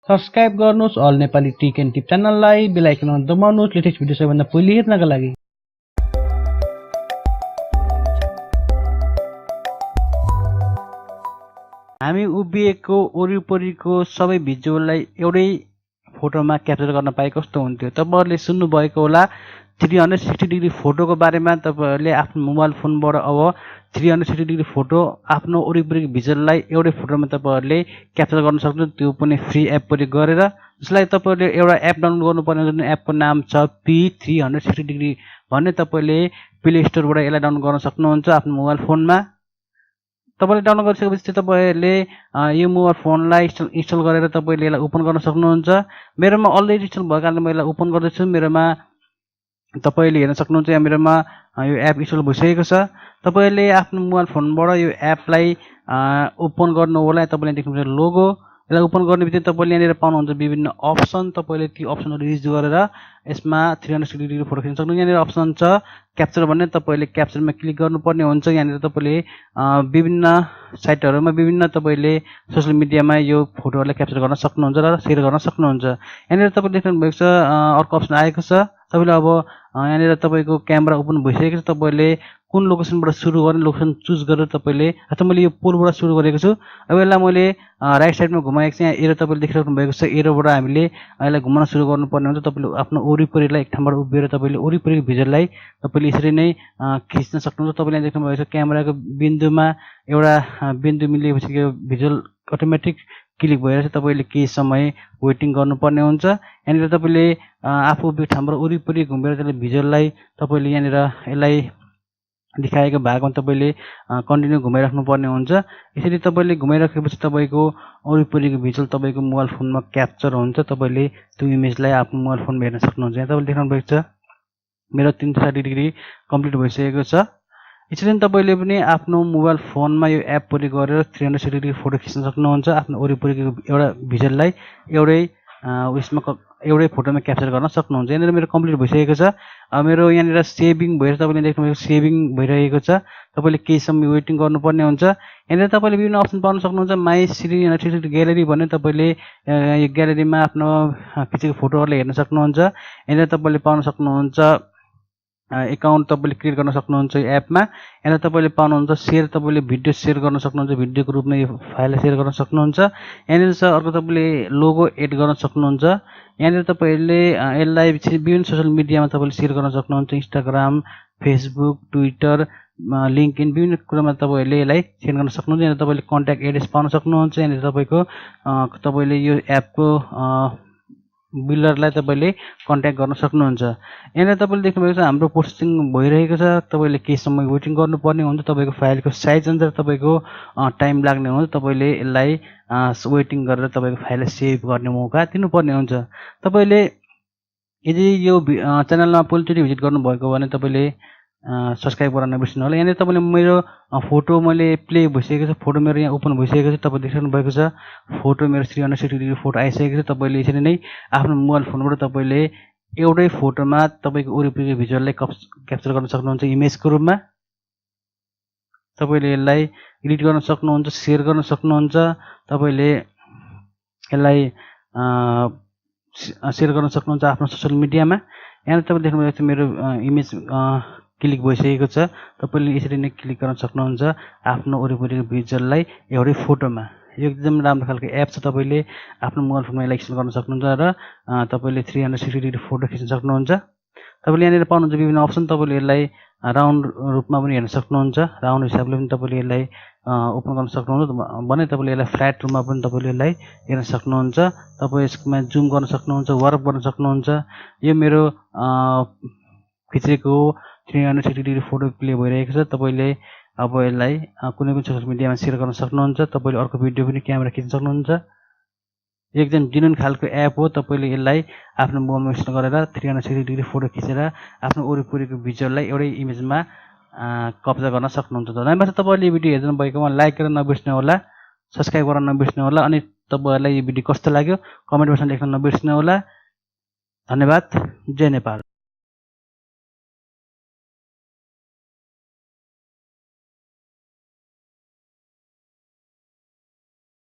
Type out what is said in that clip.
Subscribe गर्नुहोस् all Nepali tech and tip च्यानललाई, bell आइकनमा दबाउनुहोस् latest video सबैभन्दा पहिले हेर्नका लागि। हामी उभिएको वरिपरिको सबै भिजुअललाई एउटै फोटोमा क्याप्चर गर्न पाए कस्तो हुन्थ्यो। तपाईहरुले सुन्नु भएको होला 360 डिग्री फोटोको बारेमा। तपाईहरुले आफ्नो मोबाइल फोनबाट अब 360 डिग्री फोटो आफ्नो वरिपरिको भिजुअललाई एउटै फोटोमा तपाईहरुले क्याप्चर गर्न सक्नुहुन्छ, त्यो पनि फ्री एप प्रयोग गरेर। जसलाई तपाईहरुले एउटा एप डाउनलोड गर्नुपर्ने हुन्छ। एपको नाम छ P360 डिग्री भन्ने। तपाईले प्ले स्टोरबाट यसलाई डाउनलोड गर्न सक्नुहुन्छ आफ्नो मोबाइल फोनमा। तपाईले डाउनलोड गरिसकेपछि तपाईहरुले यो मोबाइल फोनलाई इन्स्टल गरेर तपाईले यसलाई ओपन गर्न सक्नुहुन्छ। मेरोमा अलरेडी इन्स्टल भएको कारणले म यसलाई ओपन गर्दैछु। मेरोमा तपाईले हेर्न सक्नुहुन्छ यहाँ मेरोमा यो एप इन्स्टल भइसकेको छ। तपाईले आफ्नो मोबाइल फोनबाट यो एपलाई ओपन गर्नु होला। तपाईले देख्नुहुन्छ लोगो। यसलाई ओपन गर्ने बित्तिकै तपाईले यहाँनिर पाउनुहुन्छ विभिन्न अप्सन। तपाईले ती अप्सनहरु युज गरेर यसमा 360 डिग्री फोटो खिच्न सक्नुहुन्छ। यहाँनिर अप्सन छ क्याप्चर भन्ने। तपाईले क्याप्चरमा क्लिक गर्नुपर्ने हुन्छ। यहाँनिर तपाईले विभिन्न साइटहरुमा विभिन्न तपाईले सोशल मिडियामा यो फोटोहरुलाई क्याप्चर गर्न सक्नुहुन्छ र शेयर गर्न सक्नुहुन्छ। यहाँनिर तपाईले देख्नु भएको छ अर्को अप्सन आएको छ। तपाईले अब यहाँनिर तपाईको क्यामेरा ओपन भइसकेको छ। तपाईले कुन लोकेसनबाट सुरु गर्ने लोकेसन चुज गरेर तपाईले अथवा मैले यो पोलबाट सुरु गरेको छु। अब यसलाई मैले राइट साइडमा घुमाएको छु। यहाँ एरो तपाईले देखिराख्नु भएको छ। एरोबाट हामीले यसलाई घुमाउन सुरु गर्नुपर्ने हुन्छ। तपाईले आफ्नो वरिपरिलाई एक ठाउँबाट उभिएर तपाईले वरिपरिको भिजुअललाई तपाईले यसरी नै खिच्न सक्नुहुन्छ। तपाईले यहाँ देख्नु भएको छ क्यामेराको बिन्दुमा एउटा बिन्दु मिलेपछि यो भिजुअल अटोमेटिक क्लिक भइरहेछ। तपाईले केही समय वेटिङ गर्नुपर्ने हुन्छ। यहाँनिर तपाईले आफू उभिएको ठाउँबाट वरिपरि घुमेर त्यसलाई भिजुअललाई तपाईले यहाँनिर यसलाई देखाएको भागमा तपाईले कन्टिन्यू घुमाइराख्नु पर्ने हुन्छ। यसरी तपाईले घुमाइराखेपछि तपाईको वरिपरिको भिजुअल तपाईको मोबाइल फोनमा क्याप्चर हुन्छ। तपाईले त्यो इमेजलाई आफ्नो मोबाइल फोनमा हेर्न सक्नुहुन्छ। यहाँ तपाईले देख्नु भएको छ मेरो 360 डिग्री कम्प्लिट भइसकेको छ। यसरी तपाईले पनि आफ्नो मोबाइल फोनमा यो एप प्रयोग गरेर 360 डिग्री फोटो खिच्न सक्नुहुन्छ। आफ्नो वरिपरिको एउटा भिजुअललाई एउटै फोटोमा क्याप्चर गर्न सक्नुहुन्छ। यहाँनिर मेरो कम्प्लिट भइसकेको छ। मेरो यहाँनिर सेभिङ भएर तपाईले देख्नुभएको सेभिङ भइरहेको छ। तपाईले केही समय वेटिङ गर्नुपर्ने हुन्छ। यहाँनिर तपाईले विभिन्न अप्सन पाउन सक्नुहुन्छ। माई 360 ग्यालेरी भन्ने। तपाईले यो ग्यालेरीमा आफ्नो खिचेको फोटोहरुलाई हेर्न सक्नुहुन्छ। यहाँनिर तपाईले पाउन सक्नुहुन्छ एकाउन्ट तपाईले क्रिएट गर्न सक्नुहुन्छ यो एपमा। यहाँ तपाईले पाउनुहुन्छ शेयर। तपाईले भिडियो शेयर गर्न सक्नुहुन्छ। भिडियोको रूपमा यो फाइललाई शेयर गर्न सक्नुहुन्छ। यहाँनिर छ अर्को तपाईले लोगो एड गर्न सक्नुहुन्छ। यहाँनिर तपाईले यसलाई विभिन्न सोशल मिडियामा तपाईले शेयर गर्न सक्नुहुन्छ। इन्स्टाग्राम, फेसबुक, ट्विटर, लिंक्डइन विभिन्न कुरामा तपाईले यसलाई शेयर गर्न सक्नुहुन्छ। यहाँ तपाईले कन्ट्याक्ट एड्रेस पाउन सक्नुहुन्छ। यहाँनिर तपाईले यो एपको बिल्डरलाई तपाईले कन्ट्याक्ट गर्न सक्नुहुन्छ। यहाँनिर तपाईले देख्नुभएको छ हाम्रो प्रोसेसिङ भइरहेको छ। तपाईले केही समय वेटिङ गर्नुपर्ने हुन्छ। तपाईको फाइलको साइज अनुसार तपाईको टाइम लाग्ने हुन्छ। तपाईले यसलाई वेटिङ गरेर तपाईको फाइललाई सेभ गर्ने मौका दिनुपर्ने हुन्छ। तपाईले यदि यो च्यानलमा पहिलोचोटि भिजिट गर्नुभएको भने तपाईले सब्स्क्राइब गर्न नबिर्सनु होला। यहाँनिर तपाईले मेरो फोटो मैले प्ले भइसकेको छ। फोटो मेरो यहाँ ओपन भइसकेको छ। तपाईले देख्नु भएको छ फोटो मेरो 360 डिग्री फोटो आइसकेको छ। तपाईले यसरी नै आफ्नो मोबाइल फोनबाट तपाईले एउटै फोटोमा तपाईको वरिपरिको भिजुअललाई क्याप्चर गर्न सक्नुहुन्छ इमेजको रूपमा। तपाईले यसलाई एडिट गर्न सक्नुहुन्छ, शेयर गर्न सक्नुहुन्छ। तपाईले यसलाई शेयर गर्न सक्नुहुन्छ आफ्नो सोशल मिडियामा। यहाँ तपाईले देख्नु भएको छ मेरो इमेज क्लिक भइसकेको छ। तपाईले यसरी नै क्लिक गर्न सक्नुहुन्छ आफ्नो वरिपरिको भिजुअललाई एउटै फोटोमा। यो एकदम राम्रो खालको एप छ। तपाईले आफ्नो मोबाइल फोनमा यसलाई इन्स्टल गर्न सक्नुहुन्छ र तपाईले 360 डिग्री फोटो खिच्न सक्नुहुन्छ। तपाईले यहाँनिर पाउनुहुन्छ विभिन्न अप्सन। तपाईले यसलाई राउन्ड रूपमा पनि हेर्न सक्नुहुन्छ। राउन्ड हिसाबले पनि तपाईले यसलाई ओपन गर्न सक्नुहुन्छ भने तपाईले यसलाई फ्ल्याट रूपमा पनि तपाईले यसलाई हेर्न सक्नुहुन्छ। तपाई यसमा जुम गर्न सक्नुहुन्छ, वार्प गर्न सक्नुहुन्छ। यो मेरो खिचेको 360 डिग्री फोटो प्ले भइरहेको छ। तपाईले अब यसलाई कुनै पनि सोशल मिडियामा शेयर गर्न सक्नुहुन्छ। तपाईले अर्को भिडियो पनि क्यामेरा खिच्न सक्नुहुन्छ। एकदम जेन्युइन खालको एप हो। तपाईले यसलाई आफ्नो मोबाइलमा इन्स्टल गरेर 360 डिग्री फोटो खिचेर आफ्नो वरिपरिको भिजुअललाई एउटै इमेजमा कब्जा गर्न सक्नुहुन्छ। धन्यवाद। तपाईले यो भिडियो हेर्नु भएकोमा लाइक गर्न नबिर्सनु होला, सब्स्क्राइब गर्न नबिर्सनु होला। अनि तपाईहरुलाई यो भिडियो कस्तो लाग्यो कमेन्ट बक्समा लेख्न नबिर्सनु होला। धन्यवाद। जय नेपाल।